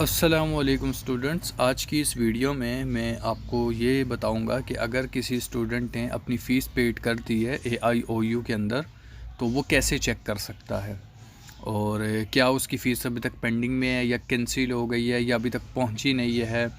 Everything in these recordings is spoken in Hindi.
अस्सलामुअलैकुम स्टूडेंट्स, आज की इस वीडियो में मैं आपको ये बताऊंगा कि अगर किसी स्टूडेंट ने अपनी फ़ीस पेड कर दी है AIOU के अंदर तो वो कैसे चेक कर सकता है और क्या उसकी फ़ीस अभी तक पेंडिंग में है या कैंसिल हो गई है या अभी तक पहुंची नहीं है।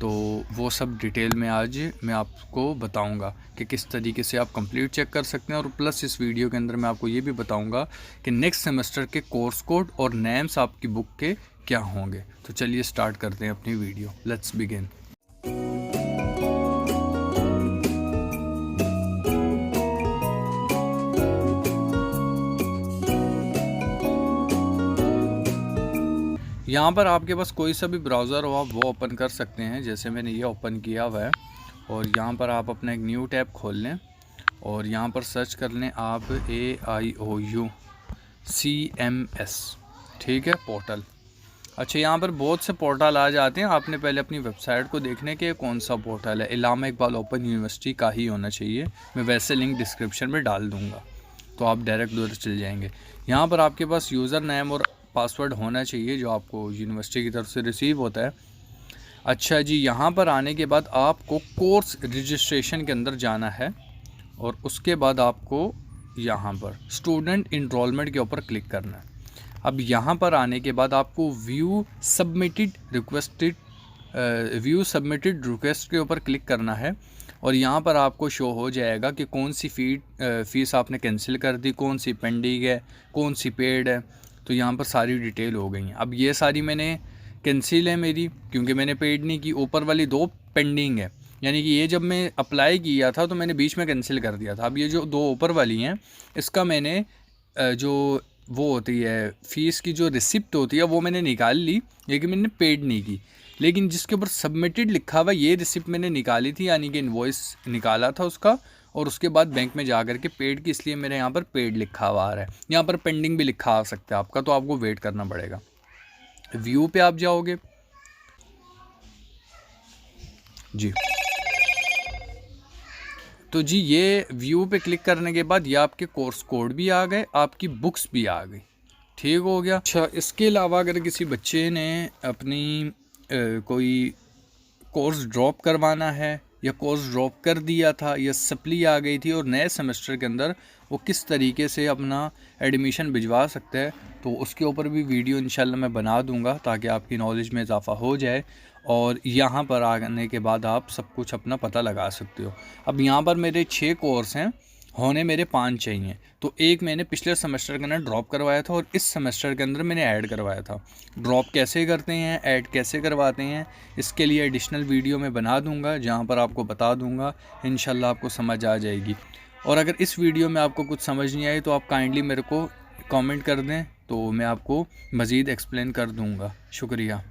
तो वो सब डिटेल में आज मैं आपको बताऊंगा कि किस तरीके से आप कंप्लीट चेक कर सकते हैं, और प्लस इस वीडियो के अंदर मैं आपको ये भी बताऊंगा कि नेक्स्ट सेमेस्टर के कोर्स कोड और नेम्स आपकी बुक के क्या होंगे। तो चलिए स्टार्ट करते हैं अपनी वीडियो। Let's begin. यहाँ पर आपके पास कोई सा भी ब्राउज़र हो आप वो ओपन कर सकते हैं, जैसे मैंने ये ओपन किया हुआ है। और यहाँ पर आप अपना एक न्यू टैब खोल लें और यहाँ पर सर्च कर लें आप AIOU CMS, ठीक है, पोर्टल। अच्छा, यहाँ पर बहुत से पोर्टल आ जाते हैं, आपने पहले अपनी वेबसाइट को देखने के कौन सा पोर्टल है। इलामा इकबाल ओपन यूनिवर्सिटी का ही होना चाहिए, मैं वैसे लिंक डिस्क्रिप्शन में डाल दूँगा तो आप डायरेक्ट उधर चल जाएंगे। यहाँ पर आपके पास यूज़र नेम और पासवर्ड होना चाहिए जो आपको यूनिवर्सिटी की तरफ से रिसीव होता है। अच्छा जी, यहाँ पर आने के बाद आपको कोर्स रजिस्ट्रेशन के अंदर जाना है और उसके बाद आपको यहाँ पर स्टूडेंट इनरोलमेंट के ऊपर क्लिक करना है। अब यहाँ पर आने के बाद आपको व्यू सबमिटेड रिक्वेस्ट के ऊपर क्लिक करना है और यहाँ पर आपको शो हो जाएगा कि कौन सी फ़ीस आपने कैंसिल कर दी, कौन सी पेंडिंग है, कौन सी पेड है। तो यहाँ पर सारी डिटेल हो गई हैं। अब ये सारी मैंने कैंसिल है मेरी, क्योंकि मैंने पेड नहीं की। ऊपर वाली 2 पेंडिंग है, यानी कि ये जब मैं अप्लाई किया था तो मैंने बीच में कैंसिल कर दिया था। अब ये जो 2 ऊपर वाली हैं इसका मैंने जो वो होती है फ़ीस की जो रिसिप्ट होती है वो मैंने निकाल ली, लेकिन मैंने पेड नहीं की। लेकिन जिसके ऊपर सबमिटेड लिखा हुआ ये रिसिप्ट मैंने निकाली थी, यानी कि इनवॉइस निकाला था उसका, और उसके बाद बैंक में जा कर के पेड की, इसलिए मेरे यहाँ पर पेड लिखा हुआ आ रहा है। यहाँ पर पेंडिंग भी लिखा आ सकता है आपका, तो आपको वेट करना पड़ेगा। व्यू पे आप जाओगे जी, तो जी ये व्यू पे क्लिक करने के बाद ये आपके कोर्स कोड भी आ गए, आपकी बुक्स भी आ गई, ठीक हो गया। अच्छा, इसके अलावा अगर किसी बच्चे ने अपनी कोई कोर्स ड्रॉप करवाना है या कोर्स ड्रॉप कर दिया था या सप्ली आ गई थी और नए सेमेस्टर के अंदर वो किस तरीके से अपना एडमिशन भिजवा सकता है, तो उसके ऊपर भी वीडियो इंशाल्लाह मैं बना दूंगा ताकि आपकी नॉलेज में इजाफ़ा हो जाए और यहाँ पर आने के बाद आप सब कुछ अपना पता लगा सकते हो। अब यहाँ पर मेरे 6 कोर्स हैं, होने मेरे 5 चाहिए। तो एक मैंने पिछले सेमेस्टर के अंदर ड्रॉप करवाया था और इस सेमेस्टर के अंदर मैंने ऐड करवाया था। ड्रॉप कैसे करते हैं, ऐड कैसे करवाते हैं, इसके लिए एडिशनल वीडियो मैं बना दूंगा जहां पर आपको बता दूंगा, इंशाल्लाह आपको समझ आ जाएगी। और अगर इस वीडियो में आपको कुछ समझ नहीं आई तो आप काइंडली मेरे को कमेंट कर दें, तो मैं आपको मज़ीद एक्सप्लेन कर दूंगा। शुक्रिया।